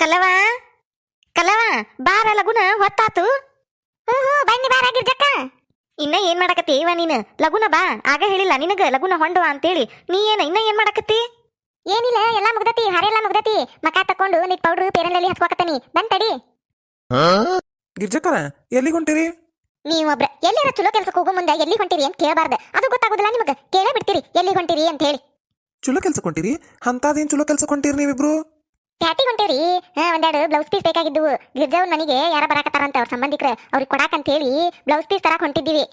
ಕಲವ ಕಲವ ಬಾರ ಲಗುನ ಹೊತ್ತಾತು. ಬನ್ನಿ ಬಾರ ಗಿರ್ಜಕ್ಕ. ಇನ್ನ ಏನ್ ಮಾಡಕತ್ತಿ ಇವ ನೀನು? ಲಗುನ ಬಾ, ಆಗ ಹೇಳಿಲ್ಲ ನಿನಗ ಲಗುನ ಹೊಂಡುವ ಅಂತೇಳಿ. ನೀ ಇನ್ನ ಏನ್ ಮಾಡಕತ್ತಿ? ಏನಿಲ್ಲ, ಎಲ್ಲಾ ಮುಗ್ದತಿ, ಹರೆಲ್ಲಾ ಮುಗ್ದತಿ. ಮಕ ತಕೊಂಡು ಒಂದಿಟ್ ಪೌಡ್ರು ಪೇರನಲ್ಲಿ ಹಚ್ಕೋಕತ್ತೀನಿ. ಬಂತಡಿ. ಗಿರ್ಜಕ್ಕರ ಎಲ್ಲಿಗೆ ಹೊಂಟಿರಿ? ನೀವೊಬ್ರ ಎಲ್ಲಾರ ಚಲೋ ಕೆಲ್ಸಕ್ಕೆ ಹೋಗೋ ಮುಂದೆ ಎಲ್ಲಿ ಹೊಂಟಿರಿ ಅಂತ ಕೇಳಬಾರ್ದು. ಅದು ಗೊತ್ತಾಗೋದಿಲ್ಲ ನಿಮಗ. ಕೇಳೇ ಬಿಡ್ತೀರಿ ಎಲ್ಲಿ ಹೊಂಟಿರಿ ಅಂತ ಹೇಳಿ. ಚಲೋ ಕೆಲ್ಸಕ್ಕೆ ಹೊಂಟಿರಿ? ಅಂತದೇನ್ ಚಲೋ ಕೆಲ್ಸಕ್ಕೆ ಹೊಂಟಿರಿ ನೀವಿಬ್ರು? ಪ್ಯಾಟಿಗೆ ಹೊಂಟೇವ್ರಿ. ಒಂದೆರಡು ಬ್ಲೌಸ್ ಪೀಸ್ ಬೇಕಾಗಿದ್ದವು. ಗಿರ್ಜಾವ್ ಮನೆಗೆ ಯಾರ ಬರಾಕತ್ತಾರಂತ ಅವ್ರ ಸಂಬಂಧಿಕರ, ಅವ್ರಿಗೆ ಕೊಡಾಕಂತ ಹೇಳಿ ಬ್ಲೌಸ್ ಪೀಸ್ ತರಾಕ್ ಹೊಂಟಿದ್ದೀವಿ.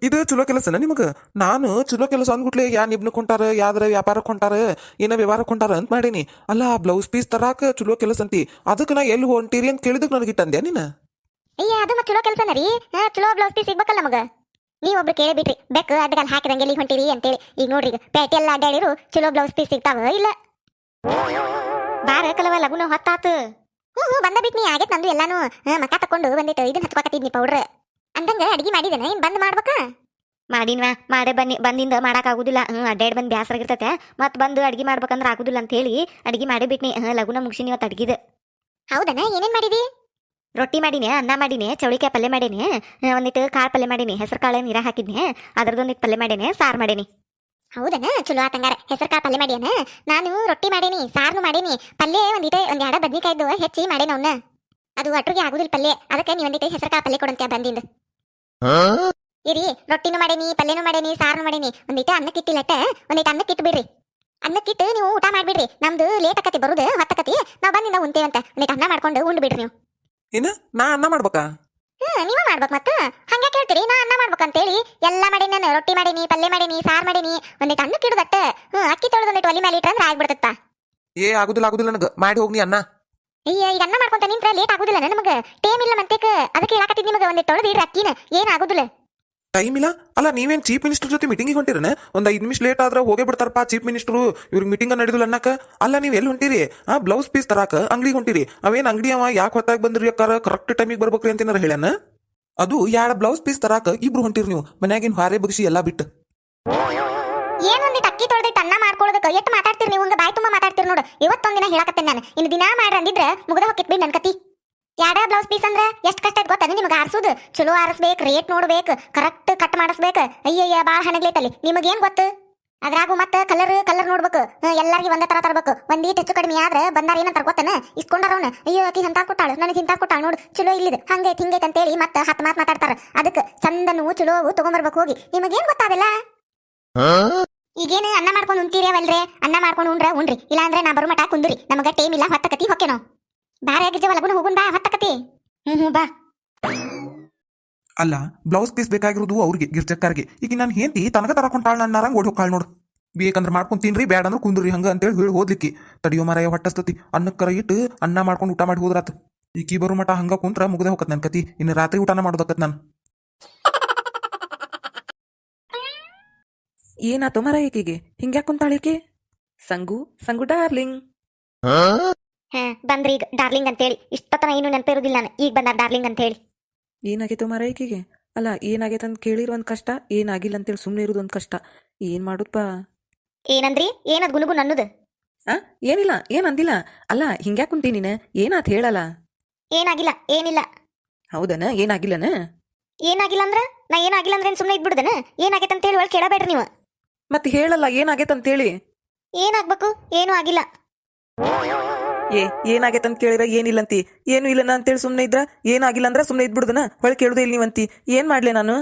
ಇದು ಚಲೋ ಕೆಲಸನ ನಿಮಗ? ನಾನು ಚಲೋ ಕೆಲಸ ಅಂದ್ಬಿಟ್ಲೆ ಯಾ ನಿಬ್ನಕ್ ಹೊಂಟಾರ, ಯಾವ್ದಾರ ವ್ಯಾಪಾರಕ್ಕೆ ಹೊಂಟಾರ, ಏನೋ ವ್ಯವಹಾರಕ್ಕೆ ಹೊಂಟಾರ ಅಂತ ಮಾಡೀನಿ. ಅಲ್ಲ ಬ್ಲೌಸ್ ಪೀಸ್ ತರಾಕ ಚಲೋ ಕೆಲಸ ಅಂತಿ, ಅದಕ್ಕೆ ನಾ ಎಲ್ಲಿ ಹೊಂಟಿರಿ ಅಂತ ಕೇಳಿದಕ್ಕೆ ನನಗಿಟ್ಟಂದ್ಯಾ ನೀನು? ಅಯ್ಯ, ಅದು ಮತ್ತೆ ಚಲೋ ಕೆಲಸನ ರೀ. ಚಲೋ ಬ್ಲೌಸ್ ಪೀಸ್ ಸಿಗ್ಬೇಕಲ್ಲ ನಮಗ. ನೀವೊಬ್ರು ಕೇಳಿ ಬಿಟ್ರಿ ಬೆಕ್ಕು ಅಡ್ಡಗಾಲ್ ಹಾಕಿದಂಗೆ ಎಲ್ಲಿ ಹೊಂಟಿರಿ ಅಂತೇಳಿ. ಈಗ ನೋಡ್ರಿ, ಪ್ಯಾಟಿ ಎಲ್ಲ ಅಡ್ಡಾಡಿರು ಚಲೋ ಬ್ಲೌಸ್ ಪೀಸ್ ಸಿಗ್ತಾವ ಇಲ್ಲ? ಬಾರ ಕಲವ ಲಗುನ ಹೊತ್ತಾತು. ಬಂದ ಬಿಟ್ನಿ, ಆಗೇತ್ ನಂದು ಎಲ್ಲಾನು. ಮಕ ತಕೊಂಡು ಬಂದಿತ್ತು, ಇದನ್ನ ಹಚ್ಕೊಕತ್ತಿದ್ನಿ ಪೌಡ್ರ್. ಅಂದಂಗ ಅಡಿಗೆ ಮಾಡಿದೇನ ಏನ್ ಬಂದ್ ಮಾಡ್ಬೇಕಾ? ಮಾಡಿನ್ವಾ, ಮಾಡೇ ಬನ್ನಿ. ಬಂದಿಂದ ಮಾಡಕ್ ಆಗುದಿಲ್ಲ. ಅಡ್ಡಾಡ್ ಬಂದ್ ಬ್ಯಾಸರಾಗಿರ್ತತೆ. ಮತ್ ಬಂದು ಅಡಿಗೆ ಮಾಡ್ಬೇಕಂದ್ರ ಆಗುದಿಲ್ಲ ಅಂತ ಹೇಳಿ ಅಡಿಗೆ ಮಾಡೇ ಬಿಟ್ನಿ. ಲಗುನ ಮುಗಿಸಿನಿ ಇವತ್ತು ಅಡ್ಗಿದ. ಹೌದನ? ಏನೇನ್ ಮಾಡಿದಿ? ರೊಟ್ಟಿ ಮಾಡೀನಿ, ಅನ್ನ ಮಾಡೀನಿ, ಚೌಳಿಕಾಯಿ ಪಲ್ಯ ಮಾಡೀನಿ, ಒಂದಿಟ್ಟು ಕಾಳು ಪಲ್ಯ ಮಾಡೀನಿ, ಹೆಸರು ಕಾಳು ನೀರ ಹಾಕಿದ್ನಿ, ಅದ್ರದೊಂದಿಟ್ಟು ಪಲ್ಯ ಮಾಡೀನಿ, ಸಾರು ಮಾಡೀನಿ. ಹೌದನ? ಚಲೋ ಆತಂಗಾರ. ಹೆಸರು ಕಾಳು ಪಲ್ಯ ಮಾಡ್ಯಾನ. ನಾನು ರೊಟ್ಟಿ ಮಾಡೀನಿ, ಸಾರ್ನು ಮಾಡೀನಿ, ಪಲ್ಯ ಒಂದೆರಡು ಬದ್ನಿಕಾಯ್ದು ಹೆಚ್ಚಿ ಮಾಡೇನ ಅವನ್ನ. ಅದು ಅಟ್ರಿಗೆ ಆಗುದಿಲ್ಲ ಪಲ್ಯ, ಅದಕ್ಕೆ ನೀವು ಒಂದಿಟ್ಟು ಹೆಸರು ಕಾಳು ಪಲ್ಯ ಕೊಡಂತ ಬಂದಿಂದ. ಇರಿ, ರೊಟ್ಟಿನೂ ಮಾಡೇನಿ, ಪಲ್ಯನೂ ಮಾಡೇನಿ, ಸಾರ್ನು ಮಾಡೀನಿ. ಒಂದಿಟ್ಟು ಅನ್ನಕ್ಕಿಟ್ಟಿಲ್ಲಟ್ಟ, ಒಂದಿಟ್ಟು ಅನ್ನಕ್ಕಿಟ್ಟು ಬಿಡ್ರಿ. ಅನ್ನಕ್ಕಿಟ್ಟು ನೀವು ಊಟ ಮಾಡ್ಬಿಡ್ರಿ. ನಮ್ದು ಲೇಟ್ ಆಕತಿ ಬರುದು, ಹೊತ್ತಕತಿ. ನಾವು ಬಂದಿಂದ ಉಂತೇವಂತ. ಒಂದಿಟ್ಟು ಅನ್ನ ಮಾಡ್ಕೊಂಡು ಉಂಡು ಬಿಡ್ರಿ ನೀವು. ಏನ ನಾ ಅನ್ನ ಮಾಡ್ಬೇಕಾ? ನೀವ ಮಾಡ್ಬೇಕು. ಮತ್ತ ಹಂಗೆ ಕೇಳ್ತೀರಿ? ನಾ ಅನ್ನ ಮಾಡ್ಬೇಕಂತೇಳಿ ಎಲ್ಲ ಮಾಡೀನಿ. ನಾನು ರೊಟ್ಟಿ ಮಾಡೀನಿ, ಪಲ್ಯ ಮಾಡೀನಿ, ಸಾರು ಮಾಡೀನಿ, ಒಂದಿಟ್ಟು ಅನ್ನಕ್ಕೆ ಇಡುದಟ್ಟ. ಅಕ್ಕಿ ತೊಳೆದು ಒಂದಿಟ್ಟು ಒಲಿ ಮೇಲೆ ಇಟ್ಟಂದ್ರೆ ಆಗ್ಬಿಡ್ತತ್ತ. ಆಗುದಿಲ್ಲ ನನಗ. ಮಾಡಿ ಹೋಗ್ನಿ ಅನ್ನ. ಅಯ್ಯ, ಈಗ ಅನ್ನ ಮಾಡ್ಕೊಂತ ನಿಂತ್ರ ಲೇಟ್ ಆಗುದಿಲ್ಲ ನಮಗ. ಟೇಮ್ ಇಲ್ಲ ಮಂತೇಕ. ಅದಕ್ಕೆ ಹೇಳಾಕತ್ತಿದ್ ನಿಮಗೆ, ಒಂದಿಟ್ಟು ತೊಳೆದು ಇಡ್ರಿ ಅಕ್ಕಿನ. ಏನ್ ಆಗುದಿಲ್ಲ. ಟೈಮ್ ಇಲ್ಲ? ಅಲ್ಲ ನೀವೇನ್ ಚೀಫ್ ಮಿನಿಸ್ಟರ್ ಜೊತೆ ಮೀಟಿಂಗಿಗೆ ಹೊಂಟಿರನ? ಒಂದ್ 5 ನಿಮಿಷ ಲೇಟ್ ಆದ್ರೆ ಹೋಗೇ ಬಿಡ್ತಾರಪ್ಪ ಚೀಫ್ ಮಿನಿಸ್ಟರು. ಇವ್ರಿಗೆ ಮೀಟಿಂಗ್ ನಡೆದಿಲ್ಲ ಅನ್ನಕ. ಅಲ್ಲ ನೀವ್ ಎಲ್ಲಿ ಹೊಂಟಿರಿ? ಬ್ಲೌಸ್ ಪೀಸ್ ತರಾಕ ಅಂಗಡಿಗೆ ಹೊಂಟಿರಿ. ಅವೇನ್ ಅಂಗಡಿ ಅವ ಯಾಕೆ ಹೊತ್ತಾಗಿ ಬಂದ್ರಿ ಅಕ್ಕಾರ? ಕರೆಕ್ಟ್ ಟೈಮಿಗೆ ಬರ್ಬೇಕ್ರಿ ಅಂತೇನಾರ ಹೇಳ್ಯಾನ? ಅದು ಎರಡು ಬ್ಲೌಸ್ ಪೀಸ್ ತರಾಕ ಇಬ್ರು ಹೊಂಟಿರಿ ನೀವು, ಮನ್ಯಾಗಿನ ಹಾರೆ ಬಗ್ಸಿ ಎಲ್ಲಾ ಬಿಟ್ಟು. ಏನ್ ಒಂದಿಟ್ಟು ಅಕ್ಕಿ ತೊಳೆದಿಟ್ಟು ಅನ್ನ ಮಾಡ್ಕೊಳ್ಳೋದಕ್ಕೆ ಎಷ್ಟು ಮಾತಾಡ್ತೀರಿ ನೀವು? ಹಂಗ ಬಾಯ್ ತುಂಬಾ ಮಾತಾಡ್ತೀರಿ ನೋಡು. ಇವತ್ತೊಂದಿನ ಹೇಳಕತ್ತೇನೆ ನಾನು. ಇನ್ನು ದಿನಾ ಮಾಡ್ರಿ ಅಂದಿದ್ರೆ ಮುಗ್ದ ಹೋಗಿತ್ ಬಿಡ್ ನನ್ ಕತಿ. ಯಾಡ ಬ್ಲೌಸ್ ಪೀಸ್ ಅಂದ್ರೆ ಎಷ್ಟು ಕಷ್ಟ ಐತೆ ಗೊತ್ತಾನೆ ನಿಮ್ಗೆ ಆರಿಸೋದು? ಚಲೋ ಆರಿಸ್ಬೇಕು, ರೇಟ್ ನೋಡ್ಬೇಕು, ಕರೆಕ್ಟ್ ಕಟ್ ಮಾಡಿಸ್ಬೇಕು. ಅಯ್ಯಯ್ಯ, ಭಾಳ ಹಣಗ್ಲೈತಲ್ಲಿ. ನಿಮಗೇನ್ ಗೊತ್ತು? ಅದ್ರಾಗು ಮತ್ತೆ ಕಲರ್ ನೋಡ್ಬೇಕು. ಎಲ್ಲಾರ್ಗಿ ಒಂದೇ ತರ ತರಬೇಕು. ಒಂದೀಟ್ ಹೆಚ್ಚು ಕಡಿಮೆ ಆದ್ರೆ ಬಂದಾರ ಏನಂತಾರ ಗೊತ್ತನ? ಇಸ್ಕೊಂಡಾರವನ, ಅಯ್ಯೋ ಆಕಿ ಅಂತ ಕೊಟ್ಟಾಳು, ನನಗೆ ಇಂತ ಕೊಟ್ಟಾಳು ನೋಡು, ಚಲೋ ಇಲ್ಲಿದ್ ಹಂಗೈತ್ ಹಿಂಗೈತ್ ಅಂತೇಳಿ ಮತ್ತೆ 10 ಮಾತು ಮಾತಾಡ್ತಾರ. ಅದಕ್ಕೆ ಚಂದನು ಚಲೋ ತಗೊಂಡ್ಬರ್ಬೇಕು ಹೋಗಿ. ನಿಮಗೇನ್ ಗೊತ್ತಾದಿಲ್ಲ? ಈಗೇನು ಅನ್ನ ಮಾಡ್ಕೊಂಡು ಉಂತೀರೇವಲ್ರೇ? ಅನ್ನ ಮಾಡ್ಕೊಂಡು ಉಂಡ್ರಿ, ಇಲ್ಲಾಂದ್ರೆ ನಾ ಬರು ಮಠ ಕುಂದ್ರಿ. ನಮಗ ಟೈಮ್ ಇಲ್ಲ, ಹೊತ್ತಕತಿ ಹೊಕ್ಕೆ ನಾವು. ಬಾರೆ ಆಗಿರ್ಜವ ಲಗುನ ಹೋಗುನ್ ಬಾ, ಹೊತ್ತಕತಿ. ಬಾ. ಅಲ್ಲ ಬ್ಲೌಸ್ ಪೀಸ್ ಬೇಕಾಗಿರೋದು ಅವ್ರಿಗೆ, ಗಿರ್ಜಕ್ಕಾರ್ಗೆ. ಈಗ ನಾನು ಹೆಂಡತಿ ತನಕ ತರಕೊಂಟಾಳ ನನ್ನಾರಂಗ್ ಓಡ್ ಹೋಗ್ಕಾಳ ನೋಡು. ಬೇಕಂದ್ರೆ ಮಾಡ್ಕೊಂಡು ತಿನ್ರಿ, ಬ್ಯಾಡ ಅಂದ್ರೆ ಕುಂದ್ರಿ ಹಂಗ ಅಂತೇಳಿ ಹೇಳಿ ಹೋದ್ಲಿಕ್ಕಿ. ತಡಿಯೋ ಮರಾಯ ಹೊಟ್ಟಸ್ತತಿ. ಅನ್ನಕ್ಕರ ಇಟ್ಟು ಅನ್ನ ಮಾಡ್ಕೊಂಡು ಊಟ ಮಾಡಿ ಹೋದ್ರಾತ. ಈಕಿ ಬರೋ ಮಠ ಹಂಗ ಕುಂತ್ರ ಮುಗ್ದೆ ಹೋಗತ್ ನನ್ ಕತಿ. ಇನ್ನು ರಾತ್ರಿ ಊಟನ ಮಾಡೋದಕ್ಕತ್ ನಾನು. ಏನಾತು ಮರ ಈಕಿಗೆ ಹಿಂಗ್ಯಾಕ್ ಕುಂತಾಳಿಕೆ? ಸಂಗು ಡಾರ್ಲಿಂಗ್. ಬಂದ್ರಿ ಈಗ ಡಾರ್ಲಿಂಗ್ ಅಂತೇಳಿ. ಇಷ್ಟೊತ್ತನ ಏನು ನೆನಪಿರೋದಿಲ್ಲ ನಾನು. ಈಗ ಬಂದ ಡಾರ್ಲಿಂಗ್ ಅಂತ ಹೇಳಿ. ಏನಾಗೈತು ಮರ ಈಕಿಗೆ? ಅಲ್ಲ ಏನಾಗೈತೆ ಅಂತ ಕೇಳಿರೋ ಒಂದ್ ಕಷ್ಟ, ಏನಾಗಿಲ್ಲ ಅಂತೇಳಿ ಸುಮ್ಮನೆ ಇರೋದು ಒಂದ್ ಕಷ್ಟ. ಏನ್ ಮಾಡುದಪ್ಪ? ಏನಂದ್ರಿ? ಏನದ್ ಗುನುಗುನ್ ಅನ್ನೋದು? ಏನಿಲ್ಲ, ಏನ್ ಅಂದಿಲ್ಲ. ಅಲ್ಲ ಹಿಂಗ್ಯಾಕ್ ಕುಂತಿ ನೀನು? ಏನಾತ್ ಹೇಳಲ್ಲ. ಏನಾಗಿಲ್ಲ, ಏನಿಲ್ಲ. ಹೌದನ? ಏನಾಗಿಲ್ಲನ? ಏನಾಗಿಲ್ಲ ಅಂದ್ರ ನಾ ಏನಾಗಿಲ್ಲ ಅಂದ್ರೆ ಸುಮ್ಮನೆ ಇದ್ಬಿಡ್ದನ? ಏನಾಗೈತೆ ಅಂತೇಳಿ ಒಳಗೆ ಕೇಳಬೇಡ್ರಿ ನೀವು. ಮತ್ತೆ ಹೇಳಲ್ಲ ಏನಾಗೈತೆ ಅಂತೇಳಿ. ಏನಾಗ್ಬೇಕು? ಏನೂ ಆಗಿಲ್ಲ. ಏನಾಗೈತೆ ಅಂತ ಕೇಳಿರ ಏನಿಲ್ಲ ಅಂತಿ. ಏನು ಇಲ್ಲನ ಅಂತೇಳಿ ಸುಮ್ಮನೆ ಇದ್ರ ಏನಾಗಿಲ್ಲ ಅಂದ್ರ ಸುಮ್ಮನೆ ಇದ್ಬಿಡ್ದನ? ಹೊಳಗೆ ಕೇಳುದೇ ಇಲ್ಲ ನೀವಂತಿ. ಏನ್ ಮಾಡ್ಲೆ ನಾನು?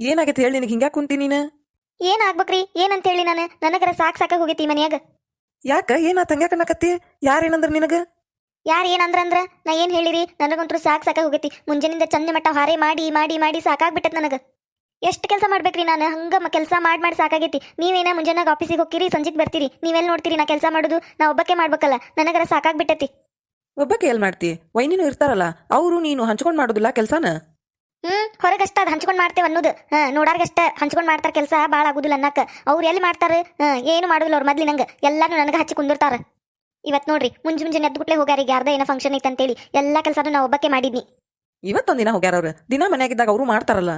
ಏನಾಗೈತೆ ಹೇಳಿ ನಿನಗೆ ಹಿಂಗ್ಯಾಕ್ ಕುಂತಿ ನೀನು? ಏನಾಗ್ಬೇಕ್ರಿ? ಏನಂತೇಳಿ ನಾನು? ನನಗರ ಸಾಕಾಗ ಹೋಗೈತಿ ಮನ್ಯಾಗ. ಯಾಕ ಏನಾತ ಹಂಗ್ಯಾಕ ಅನ್ನಕತ್ತಿ? ಯಾರೇನಂದ್ರ ನಿನಗ? ಯಾರು ಏನಂದ್ರ ನಾ ಏನ್ ಹೇಳಿರಿ? ನನಗಂತೂ ಸಾಕಾಗ ಹೋಗೈತಿ. ಮುಂಜಾನಿಂದ ಚಂದ ಮಟ್ಟ ಹಾರೆ ಮಾಡಿ ಮಾಡಿ ಮಾಡಿ ಸಾಕಾಗ್ಬಿಟ್ಟತ್ ನನಗ. ಎಷ್ಟು ಕೆಲಸ ಮಾಡ್ಬೇಕ್ರಿ ನಾನು? ಹಂಗ ಕೆಲಸ ಮಾಡಿ ಸಾಕಾಗೈತಿ. ನೀವೇನ ಮುಂಜಾನಾಗ ಆಫೀಸಿಗೆ ಹೋಗ್ತೀರಿ, ಸಂಜೆಗೆ ಬರ್ತೀರಿ. ನೀವೆಲ್ಲಿ ನೋಡ್ತೀರಿ ನಾ ಕೆಲಸ ಮಾಡೋದು? ನಾ ಒಬ್ಬಕ್ಕೆ ಮಾಡ್ಬೇಕಲ್ಲ. ನನಗರ ಸಾಕಾಗ್ಬಿಟ್ಟೈತಿ. ಒಬ್ಬಕ್ಕೆ ಎಲ್ ಮಾಡ್ತಿ? ವೈನಿನೂ ಇರ್ತಾರಲ್ಲ, ಅವರು ನೀನು ಹಂಚ್ಕೊಂಡ್ ಮಾಡೋದಿಲ್ಲ ಕೆಲ್ಸಾನ? ಹೊರಗಷ್ಟ ಅದ್ ಹಂಚ್ಕೊಂಡ್ ಮಾಡ್ತೇವೆ ಅನ್ನೋದು. ನೋಡಾರ್ಗಷ್ಟ ಹಂಚ್ಕೊಂಡ್ ಮಾಡ್ತಾರ ಕೆಲಸ, ಭಾಳ ಆಗುದಿಲ್ಲ ಅನ್ನಕ್ಕ. ಅವ್ರು ಎಲ್ಲಿ ಮಾಡ್ತಾರ? ಏನು ಮಾಡುದಿಲ್ಲ ಅವ್ರು. ಮೊದ್ಲಿ ನಂಗೆ ಎಲ್ಲಾನು ನನಗೆ ಹಚ್ಚಿ ಕುಂದಿರ್ತಾರ. ಇವತ್ ನೋಡ್ರಿ ಮುಂಜಾನೆ ಎದ್ಬಿಟ್ಲೆ ಹೋಗ್ಯಾರ. ಈಗ ಯಾರ್ದ ಏನೋ ಫಂಕ್ಷನ್ ಐತೆ ಅಂತೇಳಿ ಎಲ್ಲಾ ಕೆಲಸನೂ ನಾ ಒಬ್ಬಕ್ಕೆ ಮಾಡಿದ್ನಿ. ಇವತ್ತೊಂದಿನ ಹೋಗ್ಯಾರ ಅವ್ರು. ದಿನ ಮನ್ಯಾಗಿದ್ದಾಗ ಅವರು ಮಾಡ್ತಾರಲ್ಲ.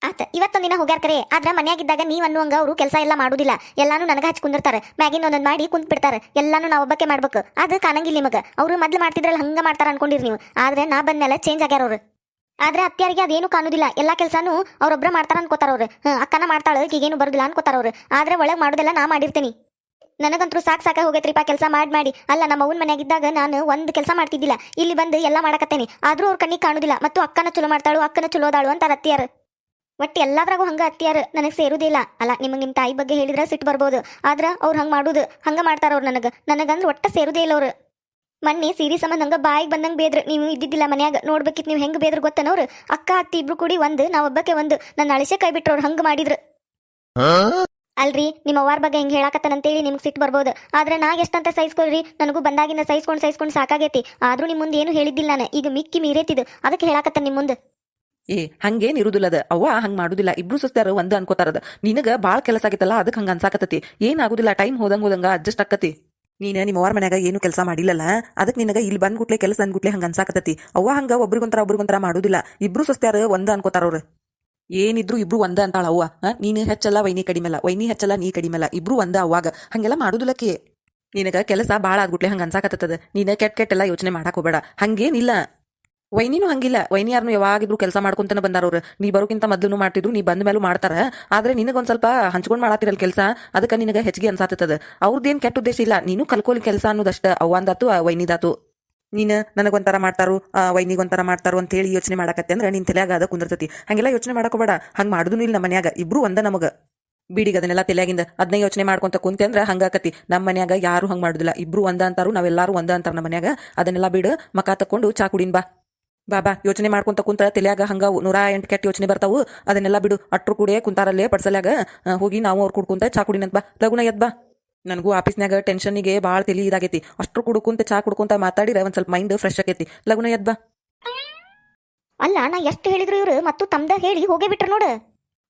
ಆತ ಇವತ್ತೊಂದಿನ ಹೋಗ್ಯಾರ ಕರೆ ಆದ್ರ ಮನ್ಯಾಗಿದ್ದಾಗ ನೀವ್ ಅನ್ನುವಂಗ ಅವರು ಕೆಲಸ ಎಲ್ಲ ಮಾಡುದಿಲ್ಲ ಎಲ್ಲಾನು ನನಗ ಹಚ್ಚಿ ಕುಂದಿರ್ತಾರೆ ಮ್ಯಾಗಿನ ಒಂದೊಂದ್ ಮಾಡಿ ಕುಂತ್ ಬಿಡ್ತಾರೆ ಎಲ್ಲಾನು ನಾವ್ ಒಬ್ಬಕ್ಕೆ ಮಾಡ್ಬೇಕು ಅದು ಕಾಣಂಗಿಲ್ಲ ನಿಮಗ ಅವ್ರು ಮೊದ್ಲು ಮಾಡ್ತಿದ್ರಲ್ಲ ಹಂಗ ಮಾಡ್ತಾರ ಅನ್ಕೊಂಡಿರಿ ನೀವು ಆದ್ರೆ ನಾ ಬಂದ್ಮೇಲೆ ಚೇಂಜ್ ಆಗ್ಯಾರ ಅವ್ರು ಆದ್ರೆ ಅತ್ಯಾರಿಗೆ ಅದೇನು ಕಾಣುದಿಲ್ಲ ಎಲ್ಲಾ ಕೆಲಸನೂ ಅವ್ರೊಬ್ರ ಮಾಡ್ತಾರ ಅನ್ಕೋತಾರ ಅವ್ರು ಅಕ್ಕನ ಮಾಡ್ತಾಳ ಈಗೇನು ಬರುದಿಲ್ಲ ಅನ್ಕೋತಾರ ಅವ್ರು ಆದ್ರೆ ಒಳಗ್ ಮಾಡುದೆಲ್ಲ ನಾ ಮಾಡಿರ್ತೀನಿ ನನಗಂತೂ ಸಾಕ ಹೋಗೈತ್ರಿಪ್ಪ ಕೆಲಸ ಮಾಡಿ ಅಲ್ಲ ನಮ್ಮ ಅವ್ವನ ಮನ್ಯಾಗಿದ್ದಾಗ ನಾನು ಒಂದ್ ಕೆಲಸ ಮಾಡ್ತಿದ್ದಿಲ್ಲ ಇಲ್ಲಿ ಬಂದು ಎಲ್ಲ ಮಾಡಕತ್ತೇನಿ ಆದ್ರೂ ಅವ್ರ ಕಣ್ಣಿಗೆ ಕಾಣುದಿಲ್ಲ ಮತ್ತು ಅಕ್ಕನ ಚಲೋ ಮಾಡ್ತಾಳು ಅಕ್ಕನ ಚಲೋದಾಳು ಅಂತಾರ ಅತ್ತಿಯಾರ ಒಟ್ಟು ಎಲ್ಲದ್ರಾಗೂ ಹಂಗ ಅತ್ತಿಯಾರ ನನಗೆ ಸೇರುದಿಲ್ಲ ಅಲ್ಲ ನಿಮಗೆ ನಿಮ್ಮ ತಾಯಿ ಬಗ್ಗೆ ಹೇಳಿದ್ರೆ ಸಿಟ್ಟು ಬರ್ಬೋದು ಆದ್ರ ಅವ್ರು ಹಂಗ ಮಾಡುದು ಹಂಗ ಮಾಡ್ತಾರ ಅವ್ರು ನನಗಂದ್ರೆ ಒಟ್ಟ ಸೇರುದೇ ಇಲ್ಲ ಅವ್ರು ಮೊನ್ನೆ ಸೀರೆ ಸಂಬಂಧ ಹಂಗ ಬಾಯಿಗೆ ಬಂದಂಗೆ ಬೇದ್ರ ನೀವು ಇದ್ದಿದ್ದಿಲ್ಲ ಮನ್ಯಾಗ ನೋಡ್ಬೇಕಿತ್ತು ನೀವು ಹೆಂಗ್ ಬೇದ್ರ ಗೊತ್ತನವ್ರು ಅಕ್ಕ ಅತ್ತಿ ಇಬ್ರು ಕೂಡಿ ನಾನು ಒಬ್ಬಕ್ಕೆ ನನ್ನ ಅಳಿಸೆ ಕೈ ಬಿಟ್ರು ಅವ್ರು ಹಂಗ ಮಾಡಿದ್ರು ಅಲ್ರಿ ನಿಮ್ಮ ಅವ್ವಾರ ಬಗ್ಗೆ ಹಿಂಗೆ ಹೇಳಾಕತ್ತನಂತೇಳಿ ನಿಮ್ಗೆ ಸಿಟ್ಟು ಬರ್ಬೋದು ಆದ್ರೆ ನಾ ಎಷ್ಟಂತ ಸಹಿಸ್ಕೊಳ್ರಿ ನನಗೂ ಬಂದಾಗಿನ ಸಹಿಸ್ಕೊಂಡು ಸಾಕಾಗೈತಿ ಆದ್ರೂ ನಿಮ್ಮ ಮುಂದೆ ಏನು ಹೇಳಿದ್ದಿಲ್ಲ ನಾನು ಈಗ ಮಿಕ್ಕಿ ಮೀರೇತಿದ್ದು ಅದಕ್ಕೆ ಹೇಳಾಕತ್ತ ನಿಮ್ಮ ಮುಂದೆ ಹಂಗೇನ್ ಇರುದಿಲ್ಲದ ಅವ್ವ ಹಂಗ್ ಮಾಡುದಿಲ್ಲ ಇಬ್ರು ಸುಸ್ತಾರ ಒಂದ್ ಅನ್ಕೋತಾರದ ನಿನಗ ಬಾಳ ಕೆಲಸ ಆಗೈತಲ್ಲ ಅದಕ್ಕೆ ಹಂಗ ಅನ್ಸಾಕತ್ತತಿ ಏನ್ ಆಗುದಿಲ್ಲ ಟೈಮ್ ಹೋದಂಗ ಅಡ್ಜಸ್ಟ್ ಆಕತಿ ನೀನ ನಿಮ್ಮ ಅವ್ರ ಮನ್ಯಾಗ ಏನು ಕೆಲಸ ಮಾಡಿಲ್ಲಲ್ಲ ಅದಕ್ಕೆ ನಿನಗ ಇಲ್ಲಿ ಬಂದ್ಗುಟ್ಲೆ ಕೆಲಸ ಅಂದ್ಗುಟ್ಲೆ ಹಂಗ ಅನ್ಸಾಕತ್ತತಿ ಅವ್ವ ಹಂಗ ಒಬ್ರಿಗೊಂತರ ಮಾಡುದಿಲ್ಲ ಇಬ್ರು ಸುಸ್ತಾರ ಒಂದ ಅನ್ಕೋತಾರ ಅವ್ರು ಏನಿದ್ರು ಇಬ್ರು ಒಂದ ಅಂತಾಳ ಅವ್ವ ನೀನು ಹೆಚ್ಚಲ್ಲ ವೈನಿ ಕಡಿಮೆಲ್ಲ ವೈನಿ ಹೆಚ್ಚಲ್ಲ ನೀ ಕಡಿಮೆಲ್ಲ ಇಬ್ರು ಒಂದ ಅವಾಗ ಹಂಗೆಲ್ಲ ಮಾಡುದಿಲ್ಲಕ್ಕೆ ನಿನಗ ಕೆಲಸ ಬಾಳ ಆದ್ಗುಟ್ಲೆ ಹಂಗ ಅನ್ಸಾಕತ್ತದ ನೀನ ಕೆಟ್ಟೆಲ್ಲ ಯೋಚನೆ ಮಾಡಾಕ್ ಹೋಗ್ಬೇಡ ಹಂಗೇನಿಲ್ಲ ವೈನಿನೂ ಹಂಗಿಲ್ಲ ವೈನಿ ಯಾರನ್ನು ಯಾವಾಗಿದ್ರು ಕೆಲಸ ಮಾಡ್ಕೊಂತಾನೆ ಬಂದಾರ ಅವ್ರು ನೀ ಬರೋಕ್ಕಿಂತ ಮೊದ್ಲು ಮಾಡ್ತಿದ್ರು ನೀ ಬಂದ ಮೇಲೂ ಮಾಡ್ತಾರ ಆದ್ರೆ ನಿನಗೊಂದ್ ಸ್ವಲ್ಪ ಹಂಚ್ಕೊಂಡ್ ಮಾಡತ್ತಿರಲ್ ಕೆಲಸ ಅದಕ್ಕೆ ನಿನಗ ಹೆಚ್ಚಿಗೆ ಅನ್ಸಾತದ ಅವ್ರದ್ದೇನ್ ಕೆಟ್ಟ ಉದ್ದೇಶ ಇಲ್ಲ ನೀನು ಕಲ್ಕೋಲಿ ಕೆಲಸ ಅನ್ನೋದಷ್ಟ ಅವ್ವಂದಾತು ವೈನಿದಾತು ನೀನು ನನಗೊಂಥರ ಮಾಡ್ತಾರು ವೈನಿಗೊಂಥರ ಮಾಡ್ತಾರು ಅಂತ ಹೇಳಿ ಯೋಚನೆ ಮಾಡಕತ್ತೆ ಅಂದ್ರೆ ನಿನ್ ತಲೆಯಾಗ ಅದ ಕುಂದಿರ್ತತಿ ಹಂಗೆಲ್ಲ ಯೋಚನೆ ಮಾಡಕೋಬೇಡ ಹಂಗ ಮಾಡುದೂ ಇಲ್ಲ ನಮ್ಮ ಮನ್ಯಾಗ ಇಬ್ರು ಒಂದ ನಮಗ ಬೀಡಿಗೆ ಅದನ್ನೆಲ್ಲ ತಲೆಯಾಗಿಂದ ಅದನ್ನ ಯೋಚನೆ ಮಾಡ್ಕೊಂತ ಕುಂತೆ ಅಂದ್ರೆ ಹಂಗಾಕತಿ ನಮ್ಮ ಮನ್ಯಾಗ ಯಾರು ಹಂಗ ಮಾಡುದಿಲ್ಲ ಇಬ್ರು ಒಂದ ಅಂತಾರು ನಾವೆಲ್ಲಾರು ಒಂದ ಅಂತಾರ ನಮ್ಮ ಮನ್ಯಾಗ ಅದನ್ನೆಲ್ಲ ಬಿಡು ಮಕ ತಕೊಂಡು ಚಾ ಕುಡಿನ್ ಬಾ ಯೋಚನೆ ಮಾಡ್ಕೊಂತ ಕುಂತ ತಲೆಯಾಗ ಹಂಗ 108 ಕೆಟ್ಟ ಯೋಚನೆ ಬರ್ತಾವು ಅದನ್ನೆಲ್ಲ ಬಿಡು ಅಟ್ರು ಕೂಡೇ ಕುಂತಾರಲ್ಲೇ ಪಡ್ಸಲಾಗ ಹೋಗಿ ನಾವು ಅವ್ರು ಕುಡ್ಕೊಂತ ಚಾ ಕುಡಿನಂತ ಬಾ ಲಗುನ ಎದ್ ಬಾ ನನಗೂ ಆಫೀಸ್ನಾಗ ಟೆನ್ಷನ್ನಿಗೆ ಭಾಳ ತಲಿ ಇದಾಗೈತಿ ಅಷ್ಟ್ರು ಕುಡ್ಕೊಂತ ಚಾ ಕುಡ್ಕೊಂತ ಮಾತಾಡಿರ ಒಂದ್ ಸ್ವಲ್ಪ ಮೈಂಡ್ ಫ್ರೆಶ್ ಆಗೈತಿ ಲಗುನ ಎದ್ ಬಾ ಅಲ್ಲ ನಾ ಎಷ್ಟು ಹೇಳಿದ್ರು ಇವ್ರು ಮತ್ತು ತಮ್ದ ಹೇಳಿ ಹೋಗೇ ಬಿಟ್ರು ನೋಡು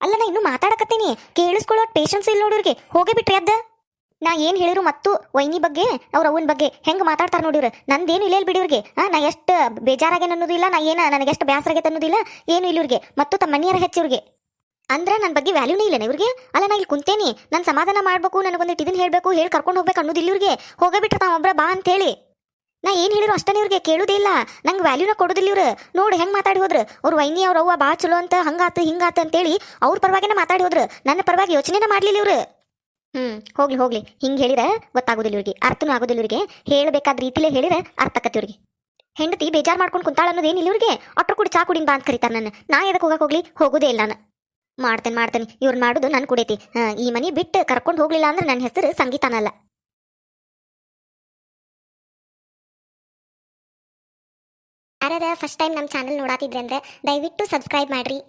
ಅಲ್ಲ ನಾ ಇನ್ನು ಮಾತಾಡಕತ್ತೀನಿ ಕೇಳಿಸ್ಕೊಳ್ಳೋ ಪೇಷನ್ಸ್ ಇಲ್ಲ ನೋಡಿವ್ರಿಗೆ ಹೋಗೇ ಬಿಟ್ರಿ ಅದ ನಾ ಏನ್ ಹೇಳಿರು ಮತ್ತು ವೈನಿ ಬಗ್ಗೆ ಅವ್ರ ಅವನ ಬಗ್ಗೆ ಹೆಂಗ್ ಮಾತಾಡ್ತಾರ ನೋಡಿವ್ರು ನಂದೇನು ಇಲ್ಲ ಬಿಡಿವ್ರಿಗೆ ನಾ ಎಷ್ಟು ಬೇಜಾರಾಗೇನು ಅನ್ನೋದಿಲ್ಲ ನಾ ನನಗೆ ಎಷ್ಟು ಬೇಸರ ಆಗೈತೆ ಅನ್ನೋದಿಲ್ಲ ಏನು ಇಲ್ಲಿವ್ರಿಗೆ ಮತ್ತು ತಮ್ಮ ಮನೆಯರ ಹೆಚ್ಚಿವ್ರಿಗೆ ಅಂದ್ರೆ ನನ್ನ ಬಗ್ಗೆ ವ್ಯಾಲ್ಯೂನೇ ಇಲ್ಲ ಇವ್ರಿಗೆ ಅಲ್ಲ ನಾ ಇಲ್ಲಿ ಕುಂತೇನಿ ನಾನು ಸಮಾಧಾನ ಮಾಡ್ಬೇಕು ನನಗೊಂದಿಟ್ಟು ಇದನ್ನ ಹೇಳ್ಬೇಕು ಹೇಳಿ ಕರ್ಕೊಂಡು ಹೋಗ್ಬೇಕು ಅನ್ನೋದಿಲ್ಲ ಇವ್ರಿಗೆ ಹೋಗೇ ಬಿಟ್ರ ತಾವ ಒಬ್ರ ಬಾ ಅಂತ ಹೇಳಿ ನಾ ಏನ್ ಹೇಳಿರು ಅಷ್ಟೇ ಇವ್ರಿಗೆ ಕೇಳುದೇ ಇಲ್ಲ ನಂಗೆ ವ್ಯಾಲ್ಯೂನ ಕೊಡೋದಿಲ್ಲ ಇವ್ರು ನೋಡಿ ಹೆಂಗ್ ಮಾತಾಡಿ ಹೋದ್ರು ಅವ್ರ ವೈನಿ ಅವ್ರ ಅವ್ವ ಬಾ ಚಲೋ ಅಂತ ಹಂಗಾತ ಹಿಂಗಾತ ಅಂತೇಳಿ ಅವ್ರ ಪರವಾಗಿನ ಮಾತಾಡಿ ಹೋದ್ರು ನನ್ನ ಪರವಾಗಿ ಯೋಚನೆನ ಮಾಡ್ಲಿಲ್ಲ ಇವ್ರು ಹೋಗ್ಲಿ ಹಿಂಗ್ ಹೇಳಿದ್ರೆ ಗೊತ್ತಾಗೋದಿಲ್ಲ ಇವ್ರಿಗೆ ಅರ್ಥನೂ ಆಗೋದಿಲ್ಲ ಇವ್ರಿಗೆ ಹೇಳಬೇಕಾದ ರೀತಿಲೇ ಹೇಳಿದ್ರೆ ಅರ್ಥ ಆಕತಿ ಇವ್ರಿಗೆ ಹೆಂಡತಿ ಬೇಜಾರ್ ಮಾಡ್ಕೊಂಡು ಕುಂತಾಳ ಅನ್ನೋದೇನಿಲ್ಲ ಇವ್ರಿಗೆ ಅಟ್ರು ಕೂಡ ಚಾ ಕುಡಿನ್ ಬಾ ಅಂತ ಕರೀತಾರೆ ನಾ ಎದಕ್ಕೆ ಹೋಗಕ್ ಹೋಗೋದೇ ಇಲ್ಲ ನಾನು ಮಾಡ್ತೇನೆ ಇವ್ರು ಮಾಡುದು ನನ್ ಕುಡೈತಿ ಈ ಮನಿ ಬಿಟ್ಟು ಕರ್ಕೊಂಡು ಹೋಗ್ಲಿಲ್ಲ ಅಂದ್ರೆ ನನ್ನ ಹೆಸರು ಸಂಗೀತನಲ್ಲ ಯಾರ್ಯಾರ ಫಸ್ಟ್ ಟೈಮ್ ನಮ್ಮ ಚಾನಲ್ ನೋಡಾತಿದ್ರೆ ಅಂದ್ರೆ ದಯವಿಟ್ಟು ಸಬ್ಸ್ಕ್ರೈಬ್ ಮಾಡ್ರಿ